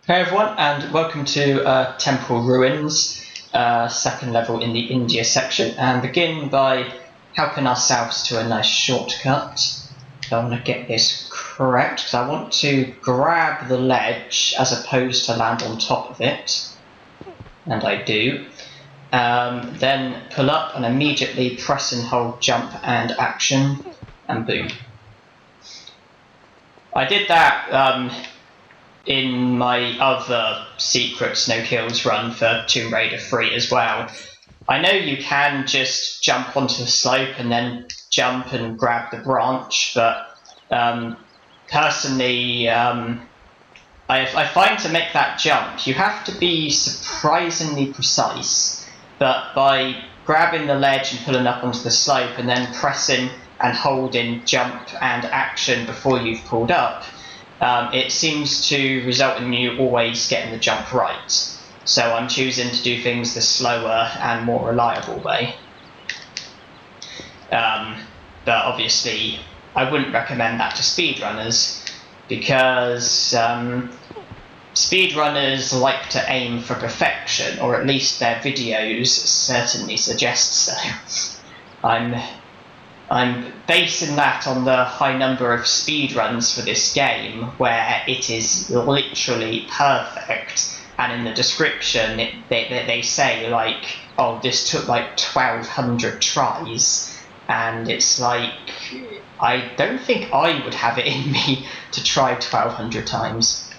Hey everyone, and welcome to Temple Ruins, second level in the India section, and begin by helping ourselves to a nice shortcut. So I want to get this correct, because I want to grab the ledge as opposed to land on top of it, and I do. Then pull up and immediately press and hold jump and action, and boom. I did that in my other Secrets No Kills Run for Tomb Raider 3 as well. I know you can just jump onto the slope and then jump and grab the branch, but personally, I find to make that jump, you have to be surprisingly precise, but by grabbing the ledge and pulling up onto the slope and then pressing and holding jump and action before you've pulled up, it seems to result in you always getting the jump right. So I'm choosing to do things the slower and more reliable way. But obviously, I wouldn't recommend that to speedrunners, because speedrunners like to aim for perfection, or at least their videos certainly suggest so. I'm basing that on the high number of speedruns for this game, where it is literally perfect, and in the description they say like, oh, this took like 1,200 tries, and it's like, I don't think I would have it in me to try 1,200 times,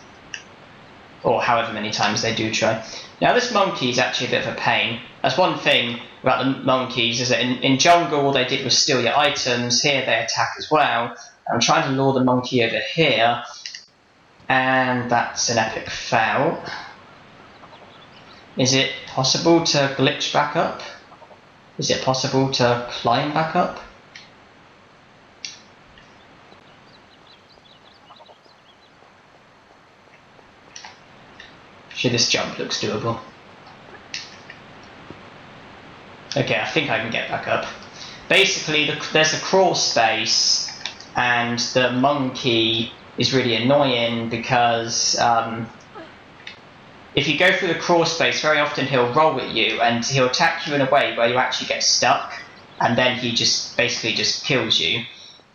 or however many times they do try. Now this monkey is actually a bit of a pain. That's one thing about the monkeys, is that in jungle all they did was steal your items. Here they attack as well. I'm trying to lure the monkey over here, and that's an epic fail. Is it possible to glitch back up? Is it possible to climb back up? Actually, this jump looks doable. Okay, I think I can get back up. Basically, there's a crawl space, and the monkey is really annoying because if you go through the crawl space, very often he'll roll at you, and he'll attack you in a way where you actually get stuck, and then he just basically just kills you.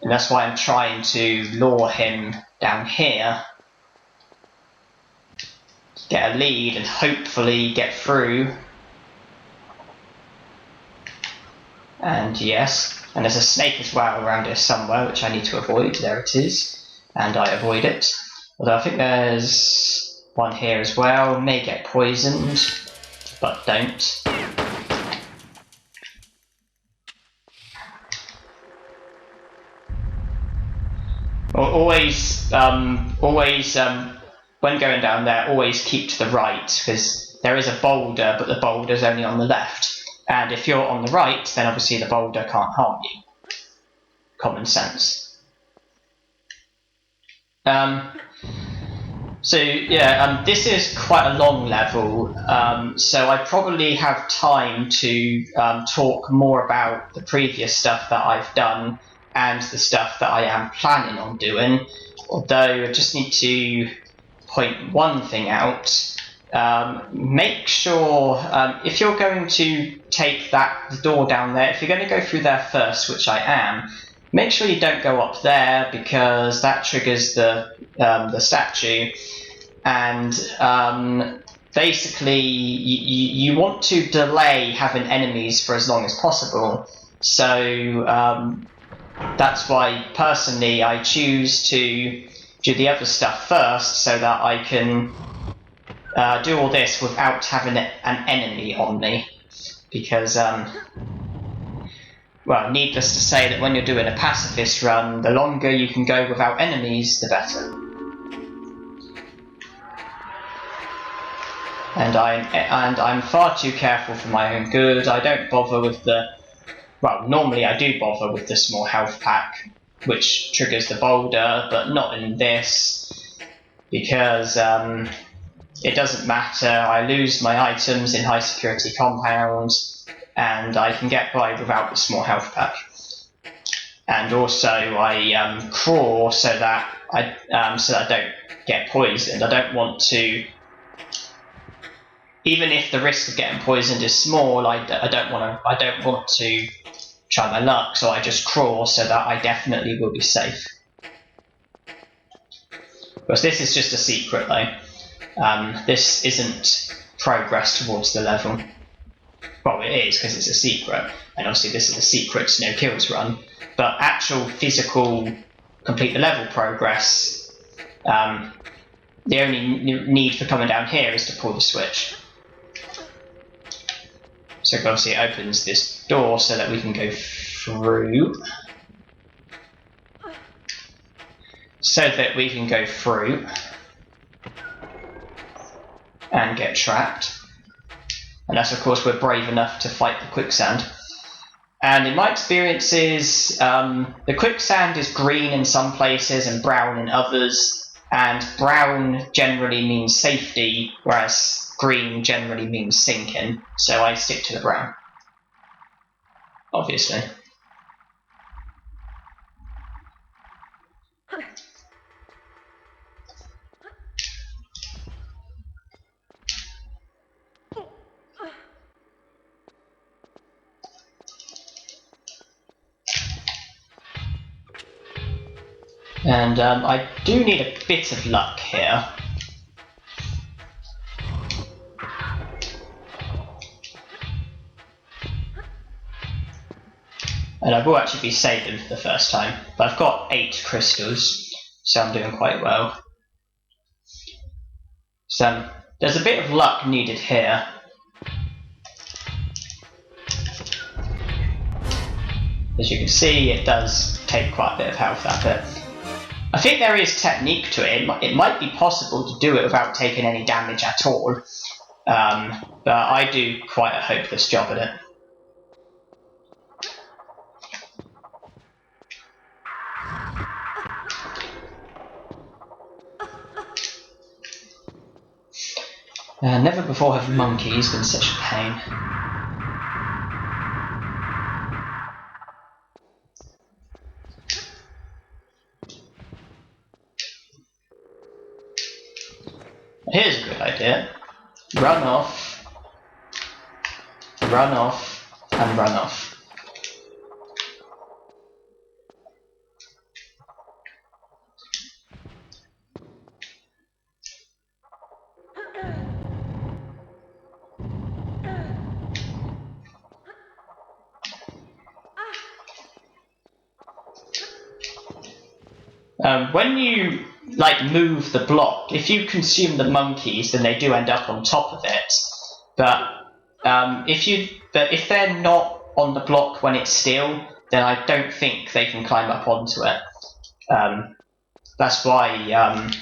And that's why I'm trying to lure him down here, get a lead, and hopefully get through. And yes, and there's a snake as well around here somewhere, which I need to avoid. There it is, and I avoid it. Although I think there's one here as well. May get poisoned, but don't. Always, when going down there, always keep to the right, because there is a boulder, but the boulder's only on the left. And if you're on the right, then obviously the boulder can't harm you. Common sense. So yeah, this is quite a long level, so I probably have time to talk more about the previous stuff that I've done and the stuff that I am planning on doing. Although I just need to point one thing out. Make sure, if you're going to take the door down there, if you're going to go through there first, which I am, make sure you don't go up there, because that triggers the statue, and basically you want to delay having enemies for as long as possible. So that's why personally I choose to do the other stuff first, so that I can do all this without having an enemy on me, because, well, needless to say that when you're doing a pacifist run, the longer you can go without enemies, the better. And I'm far too careful for my own good. I don't bother with well, normally I do bother with the small health pack, which triggers the boulder, but not in this, because it doesn't matter. I lose my items in high security compounds, and I can get by without the small health pack. And also I crawl so that I don't get poisoned. I don't want to even if the risk of getting poisoned is small, I don't want to try my luck, so I just crawl so that I definitely will be safe. Because this is just a secret though. This isn't progress towards the level. Well, it is because it's a secret, and obviously this is a secret no kills run. But actual physical complete the level progress, the only need for coming down here is to pull the switch. So obviously it opens this door so that we can go through. And get trapped. Unless of course we're brave enough to fight the quicksand. And in my experiences, the quicksand is green in some places and brown in others, and brown generally means safety, whereas green generally means sinking, so I stick to the brown. Obviously. And I do need a bit of luck here. And I will actually be saving for the first time. But I've got 8 crystals, so I'm doing quite well. So there's a bit of luck needed here. As you can see, it does take quite a bit of health out of it. I think there is technique to it. It might be possible to do it without taking any damage at all. But I do quite a hopeless job at it. Never before have monkeys been such a pain. Here's a good idea. Run off, and run off. When you move the block, if you consume the monkeys, then they do end up on top of it. But if they're not on the block when it's still, then I don't think they can climb up onto it. That's why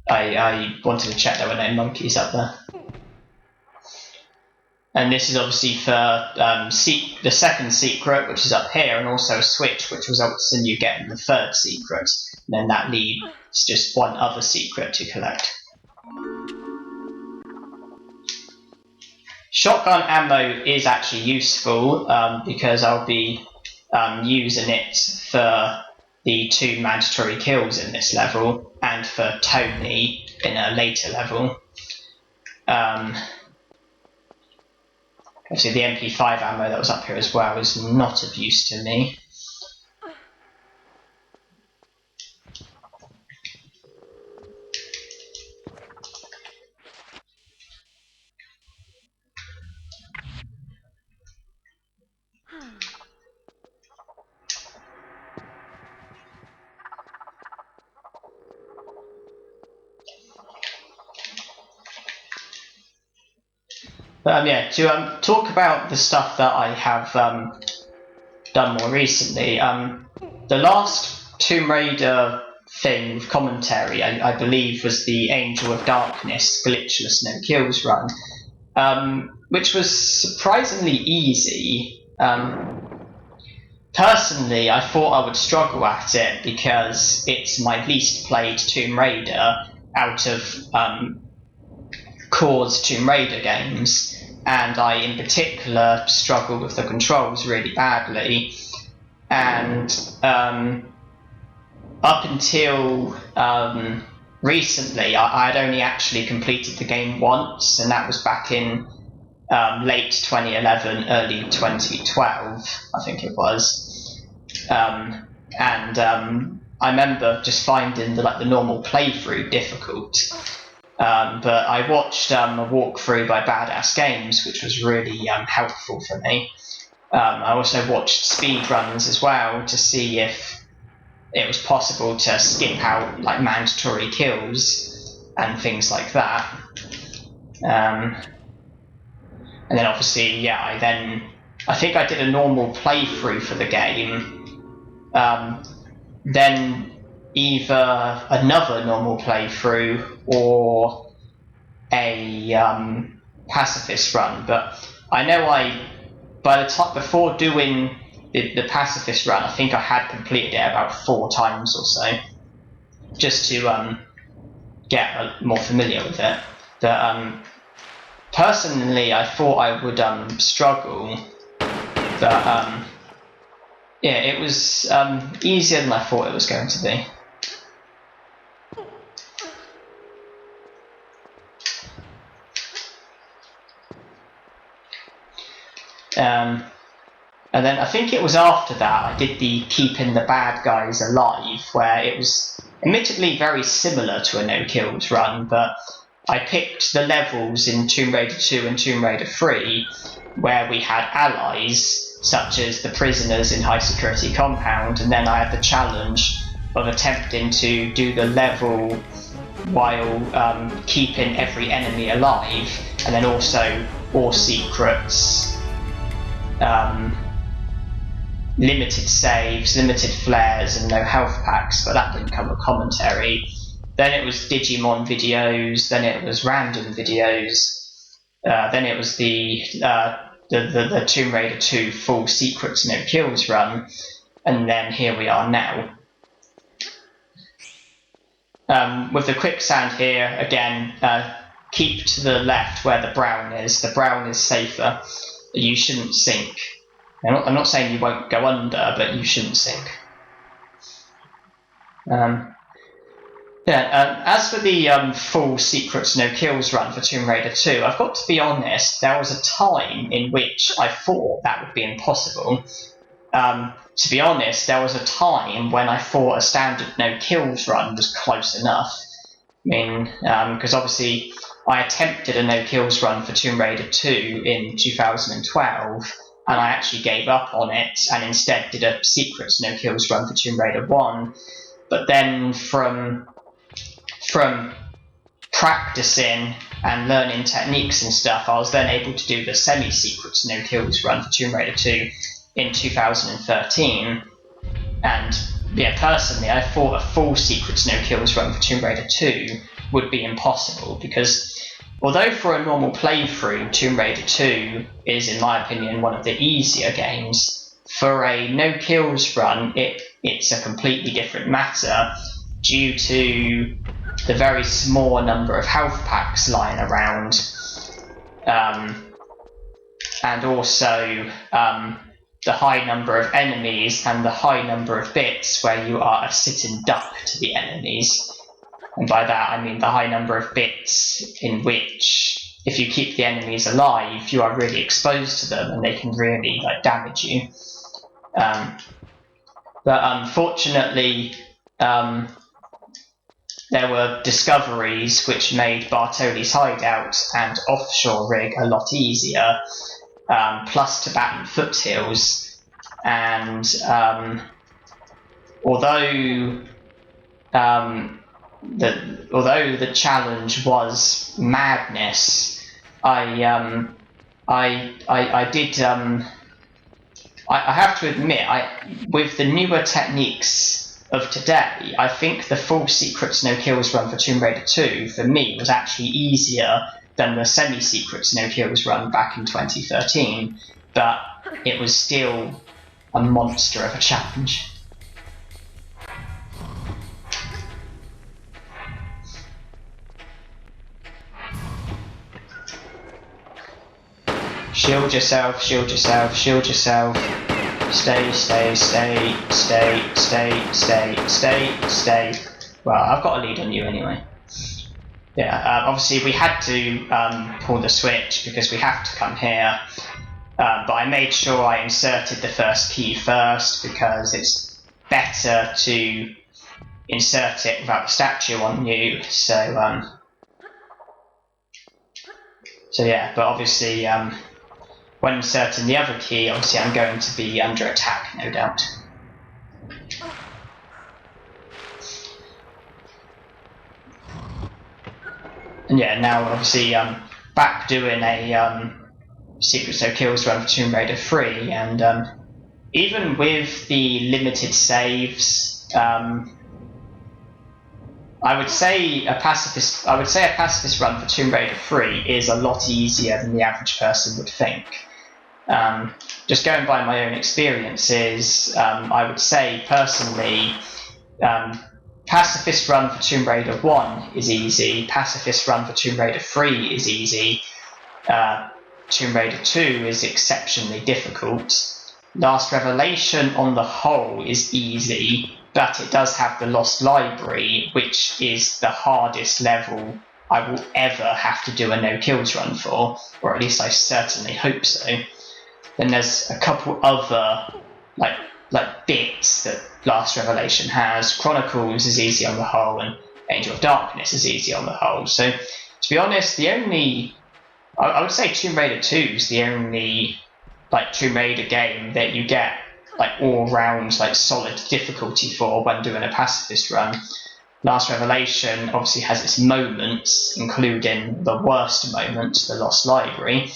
I wanted to check there were no monkeys up there. And this is obviously for the second secret, which is up here, and also a switch, which results in you getting the third secret. And then that leaves just one other secret to collect. Shotgun ammo is actually useful because I'll be using it for the 2 mandatory kills in this level, and for Tony in a later level. Obviously the MP5 ammo that was up here as well is not of use to me. Yeah, to talk about the stuff that I have done more recently, the last Tomb Raider thing with commentary, I believe, was the Angel of Darkness Glitchless No Kills Run, which was surprisingly easy. Personally, I thought I would struggle at it because it's my least played Tomb Raider out of Core's Tomb Raider games, and I in particular struggle with the controls really badly. And up until recently I had only actually completed the game once, and that was back in late 2011, early 2012, I think it was. I remember just finding the normal playthrough difficult. But I watched a walkthrough by Badass Games, which was really helpful for me. I also watched speedruns as well to see if it was possible to skip out like mandatory kills and things like that. And then obviously, yeah, I think I did a normal playthrough for the game. Then either another normal playthrough or a pacifist run. But I know by the time before doing the pacifist run, I think I had completed it about 4 times or so, just to get more familiar with it. But personally, I thought I would struggle, but yeah, it was easier than I thought it was going to be. And then I think it was after that I did the keeping the bad guys alive, where it was admittedly very similar to a no kills run, but I picked the levels in Tomb Raider 2 and Tomb Raider 3 where we had allies, such as the prisoners in High Security Compound, and then I had the challenge of attempting to do the level while keeping every enemy alive, and then also all secrets, limited saves, limited flares, and no health packs, but that didn't come with commentary. Then it was Digimon videos, then it was random videos, then it was the Tomb Raider 2 full Secrets No Kills run, and then here we are now. With the quicksand here, again, keep to the left where the brown is. The brown is safer. You shouldn't sink. I'm not saying you won't go under, but you shouldn't sink. As for the full Secrets No Kills run for Tomb Raider 2, I've got to be honest, there was a time in which I thought that would be impossible. To be honest, there was a time when I thought a standard no kills run was close enough. I mean, because obviously I attempted a no kills run for Tomb Raider 2 in 2012, and I actually gave up on it and instead did a Secrets No Kills run for Tomb Raider 1. But then from practicing and learning techniques and stuff, I was then able to do the semi-Secrets No Kills run for Tomb Raider 2 in 2013. And yeah, personally, I thought a full Secrets No Kills run for Tomb Raider 2 would be impossible, because although for a normal playthrough, Tomb Raider 2 is, in my opinion, one of the easier games, for a no kills run, it's a completely different matter due to the very small number of health packs lying around, and also the high number of enemies and the high number of bits where you are a sitting duck to the enemies. And by that I mean the high number of bits in which, if you keep the enemies alive, you are really exposed to them and they can really damage you. But unfortunately, there were discoveries which made Bartoli's hideout and offshore rig a lot easier, plus Tibetan foothills, and although the challenge was madness, I have to admit, with the newer techniques of today, I think the full Secrets No Kills run for Tomb Raider 2 for me was actually easier than the semi-Secrets No Kills run back in 2013, but it was still a monster of a challenge. Shield yourself, shield yourself, shield yourself. Stay, stay, stay, stay, stay, stay, stay, stay. Well, I've got a lead on you anyway. Yeah, obviously we had to pull the switch because we have to come here, but I made sure I inserted the first key first because it's better to insert it without the statue on you. So yeah, but obviously when inserting the other key, obviously I'm going to be under attack, no doubt. And yeah, now obviously back doing a Secretubs No Kills Run for Tomb Raider 3, and even with the limited saves, I would say a pacifist run for Tomb Raider 3 is a lot easier than the average person would think. Just going by my own experiences, I would say personally, Pacifist run for Tomb Raider 1 is easy, Pacifist run for Tomb Raider 3 is easy, Tomb Raider 2 is exceptionally difficult. Last Revelation on the whole is easy, but it does have the Lost Library, which is the hardest level I will ever have to do a no kills run for, or at least I certainly hope so. Then there's a couple other like bits that Last Revelation has. Chronicles is easy on the whole, and Angel of Darkness is easy on the whole. So to be honest, I would say Tomb Raider 2 is the only Tomb Raider game that you get all round solid difficulty for when doing a pacifist run. Last Revelation obviously has its moments, including the worst moment, the Lost Library.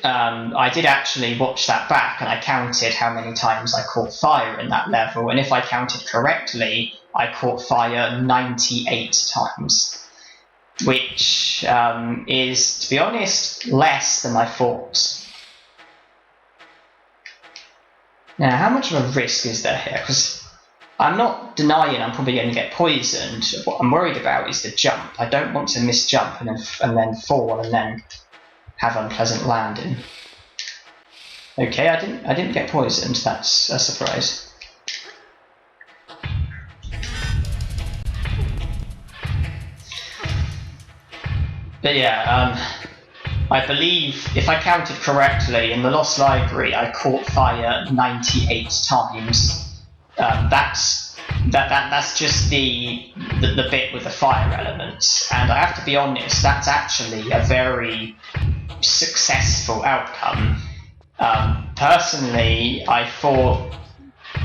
I did actually watch that back, and I counted how many times I caught fire in that level, and if I counted correctly, I caught fire 98 times, which is, to be honest, less than I thought. Now, how much of a risk is there here? Because I'm not denying I'm probably going to get poisoned. What I'm worried about is the jump. I don't want to miss jump and then fall and then have unpleasant landing. Okay, I didn't get poisoned. That's a surprise. But yeah, I believe, if I counted correctly, in the Lost Library I caught fire 98 times. That's just the bit with the fire element, and I have to be honest, that's actually a very successful outcome. Personally, I thought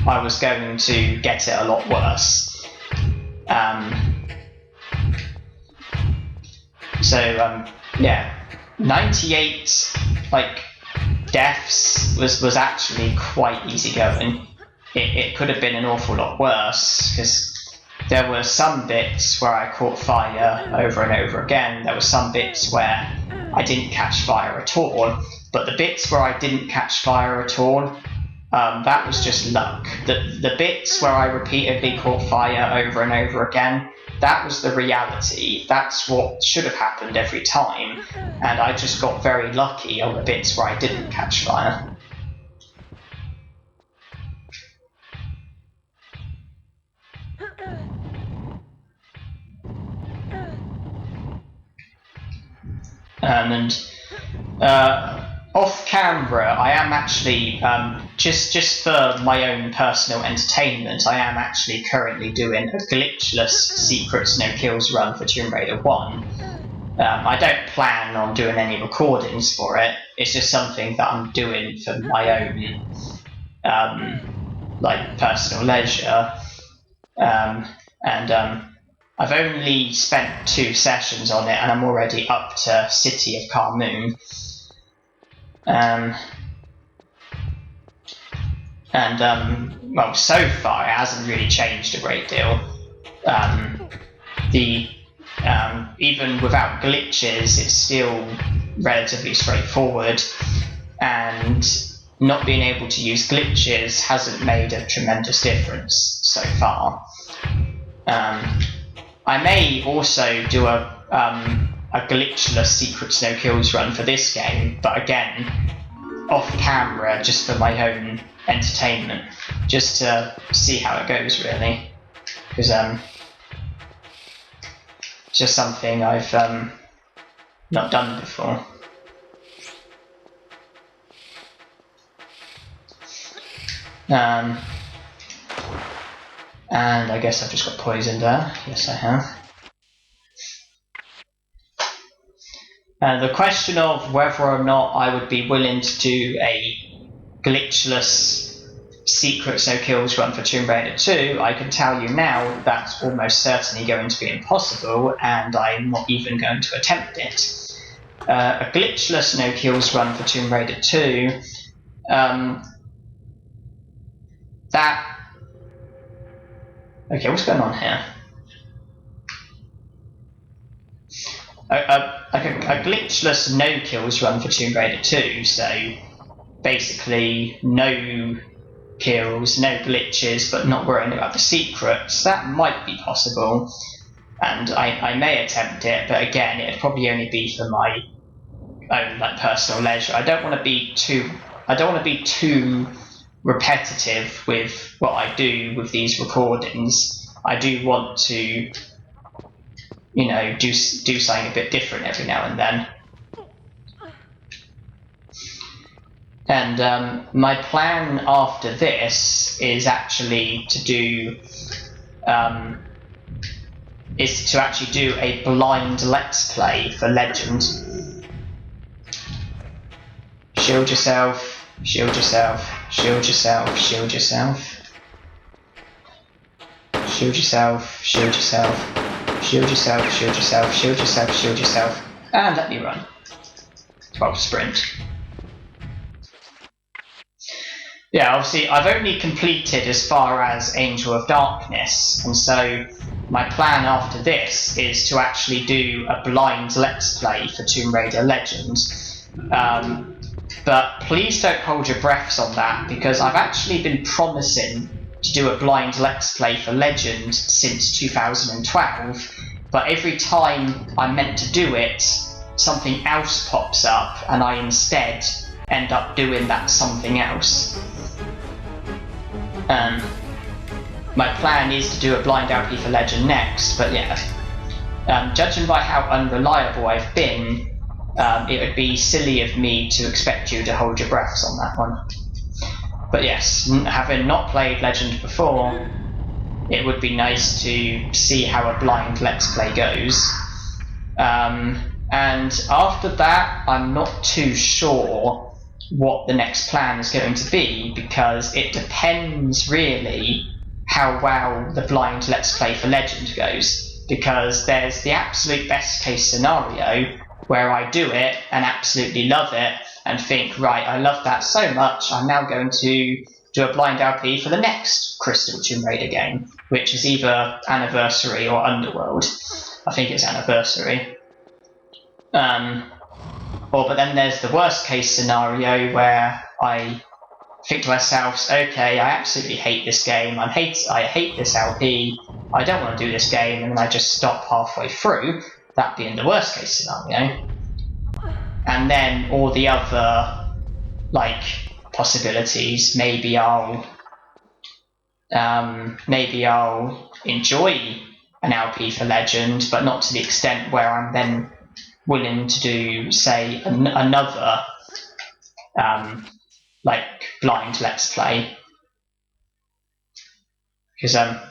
I was going to get it a lot worse. Yeah, 98 deaths was actually quite easy going. It could have been an awful lot worse, because there were some bits where I caught fire over and over again. There were some bits where I didn't catch fire at all, but the bits where I didn't catch fire at all, that was just luck. The bits where I repeatedly caught fire over and over again, that was the reality. That's what should have happened every time, and I just got very lucky on the bits where I didn't catch fire. Off camera, I am actually, just for my own personal entertainment, I am actually currently doing a glitchless Secretubs No Kills Run for Tomb Raider 1. I don't plan on doing any recordings for it. It's just something that I'm doing for my own, personal leisure. I've only spent 2 sessions on it, and I'm already up to City of Carmoon. Well, so far it hasn't really changed a great deal. Even without glitches, it's still relatively straightforward, and not being able to use glitches hasn't made a tremendous difference so far. I may also do a glitchless Secretubs No Kills run for this game, but again, off camera, just for my own entertainment, just to see how it goes, really. Because just something I've not done before. And I guess I've just got poisoned there. Yes, I have. The question of whether or not I would be willing to do a glitchless Secrets No Kills Run for Tomb Raider 2, I can tell you now that's almost certainly going to be impossible, and I'm not even going to attempt it. A glitchless No Kills Run for Tomb Raider 2, okay, what's going on here? A glitchless no kills run for Tomb Raider 2, so basically no kills, no glitches, but not worrying about the secrets. That might be possible, and I may attempt it, but again, it'd probably only be for my own personal leisure. I don't want to be too repetitive with what I do with these recordings. I do want to, do something a bit different every now and then. And my plan after this is actually to do a blind let's play for Legend. Shield yourself, shield yourself, shield yourself, shield yourself. Shield yourself, shield yourself, shield yourself, shield yourself, shield yourself, shield yourself, and let me run. Well, sprint. Yeah, obviously I've only completed as far as Angel of Darkness, and so my plan after this is to actually do a blind let's play for Tomb Raider Legend. But please don't hold your breaths on that, because I've actually been promising to do a blind let's play for Legend since 2012, but every time I'm meant to do it, something else pops up and I instead end up doing that something else. My plan is to do a blind LP for Legend next, but yeah, judging by how unreliable I've been, it would be silly of me to expect you to hold your breaths on that one. But yes, having not played Legend before, it would be nice to see how a blind let's play goes. And after that, I'm not too sure what the next plan is going to be, because it depends really how well the blind let's play for Legend goes, because there's the absolute best case scenario where I do it and absolutely love it and think, right, I love that so much, I'm now going to do a blind LP for the next Crystal Tomb Raider game, which is either Anniversary or Underworld. I think it's Anniversary. But then there's the worst case scenario where I think to myself, okay, I absolutely hate this game, I hate this LP, I don't want to do this game, and then I just stop halfway through, that being the worst case scenario. And then all the other possibilities, maybe I'll enjoy an LP for Legend, but not to the extent where I'm then willing to do, say, another blind let's play, because I've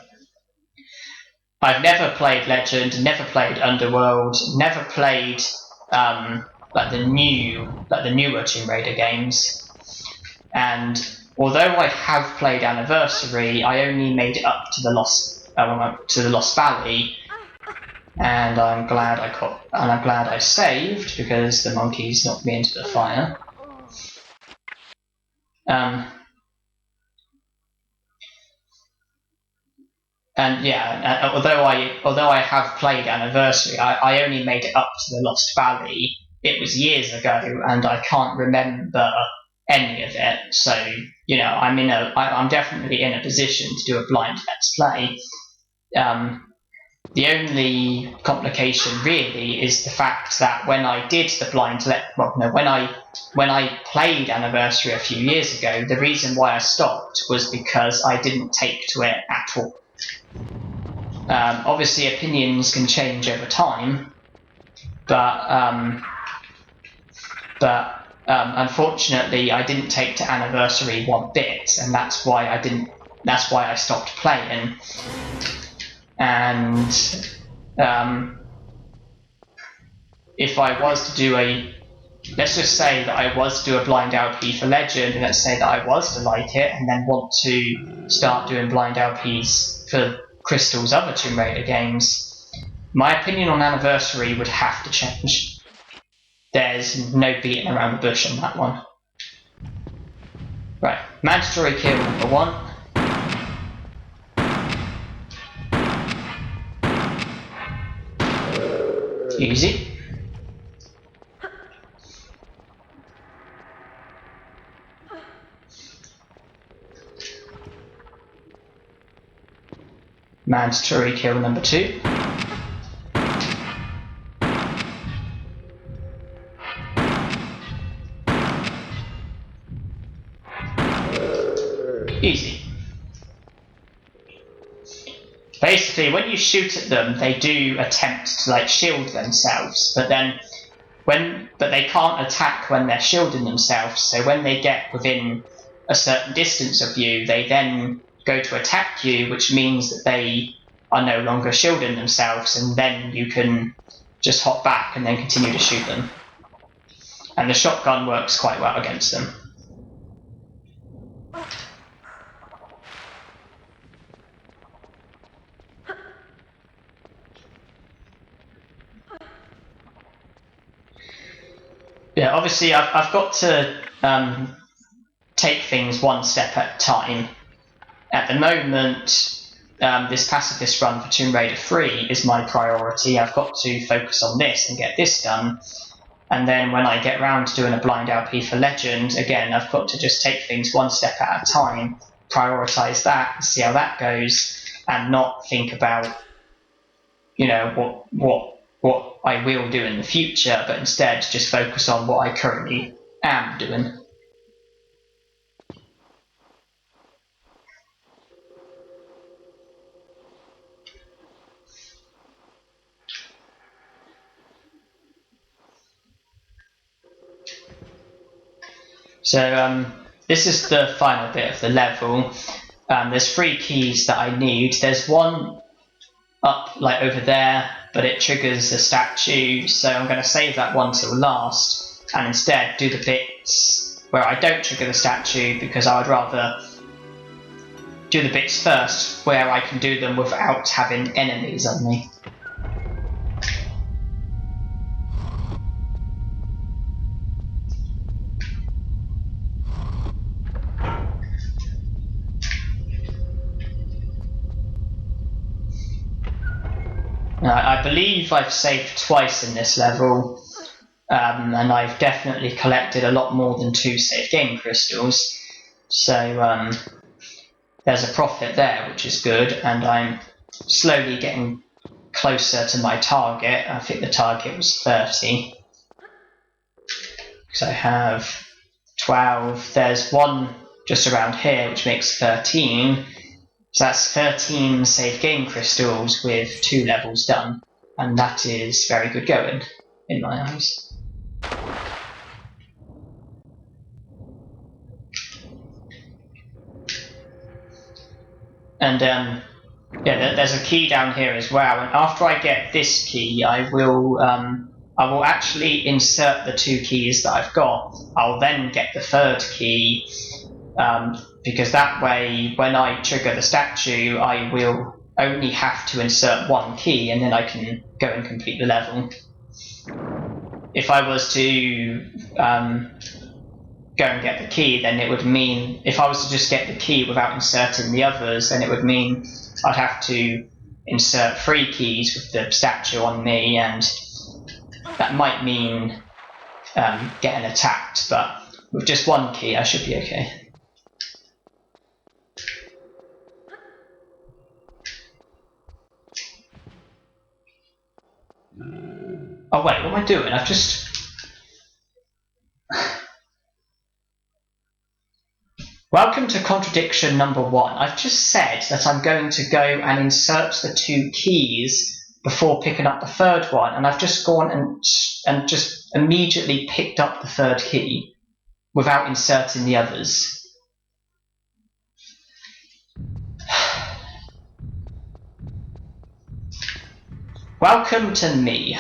never played Legend, never played Underworld, never played the newer Tomb Raider games, and although I have played Anniversary, I only made it up to the Lost Valley, and I'm glad I saved, because the monkeys knocked me into the fire. And yeah, although I have played Anniversary, I only made it up to the Lost Valley. It was years ago, and I can't remember any of it. So I'm definitely in a position to do a blind let's play. The only complication really is the fact that when I did the when I played Anniversary a few years ago, the reason why I stopped was because I didn't take to it at all. Obviously, opinions can change over time, but unfortunately, I didn't take to Anniversary one bit, and that's why I didn't. That's why I stopped playing. And if I was to do let's just say that I was to do a blind LP for Legend, and let's say that I was to like it, and then want to start doing blind LPs for Crystal's other Tomb Raider games, my opinion on Anniversary would have to change. There's no beating around the bush on that one. Right, mandatory kill number 1. Easy. Mandatory kill number 2. Easy. Basically, when you shoot at them, they do attempt to like shield themselves, but they can't attack when they're shielding themselves. So when they get within a certain distance of you, they then go to attack you, which means that they are no longer shielding themselves, and then you can just hop back and then continue to shoot them. And the shotgun works quite well against them. Yeah, obviously I've got to take things one step at a time. At the moment, this pacifist run for Tomb Raider 3 is my priority. I've got to focus on this and get this done. And then when I get round to doing a blind LP for Legend, again, I've got to just take things one step at a time, prioritise that, see how that goes, and not think about, you know, what I will do in the future, but instead just focus on what I currently am doing. So this is the final bit of the level. There's 3 keys that I need. There's one up like over there, but it triggers a statue, so I'm going to save that one till last, and instead do the bits where I don't trigger the statue, because I would rather do the bits first where I can do them without having enemies on me. I believe I've saved twice in this level, and I've definitely collected a lot more than 2 save game crystals, so there's a profit there, which is good, and I'm slowly getting closer to my target. I think the target was 30, because I have 12. There's one just around here, which makes 13. So that's 13 save game crystals with 2 levels done, and that is very good going, in my eyes. And yeah, there's a key down here as well, and after I get this key, I will actually insert the 2 keys that I've got. I'll then get the 3rd key, because that way, when I trigger the statue, I will only have to insert 1 key, and then I can go and complete the level. If I was to go and get the key, then it would mean, if I was to just get the key without inserting the others, then it would mean I'd have to insert 3 keys with the statue on me, and that might mean getting attacked, but with just 1 key I should be okay. Oh wait, what am I doing? I've just... Welcome to contradiction number 1. I've just said that I'm going to go and insert the 2 keys before picking up the 3rd one, and I've just gone and just immediately picked up the 3rd key without inserting the others. Welcome to me.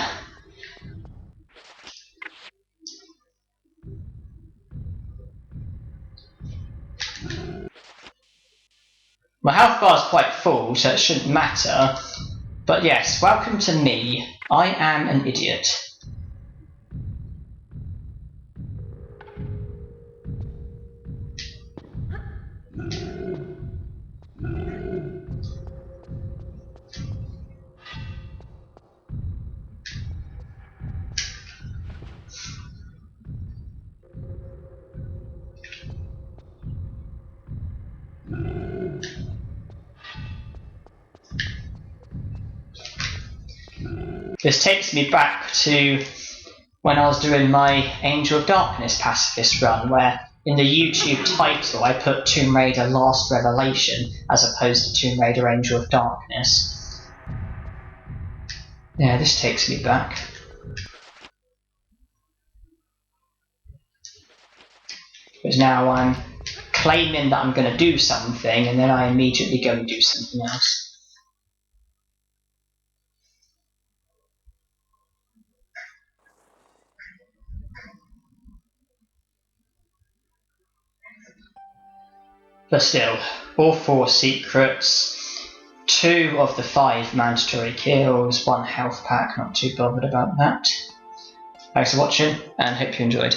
My health bar is quite full, so it shouldn't matter. But yes, welcome to me. I am an idiot. This takes me back to when I was doing my Angel of Darkness pacifist run, where in the YouTube title I put Tomb Raider Last Revelation as opposed to Tomb Raider Angel of Darkness. Yeah, this takes me back. Because now I'm claiming that I'm going to do something, and then I immediately go and do something else. But still, all 4 secrets, 2 of the 5 mandatory kills, 1 health pack, not too bothered about that. Thanks for watching, and hope you enjoyed.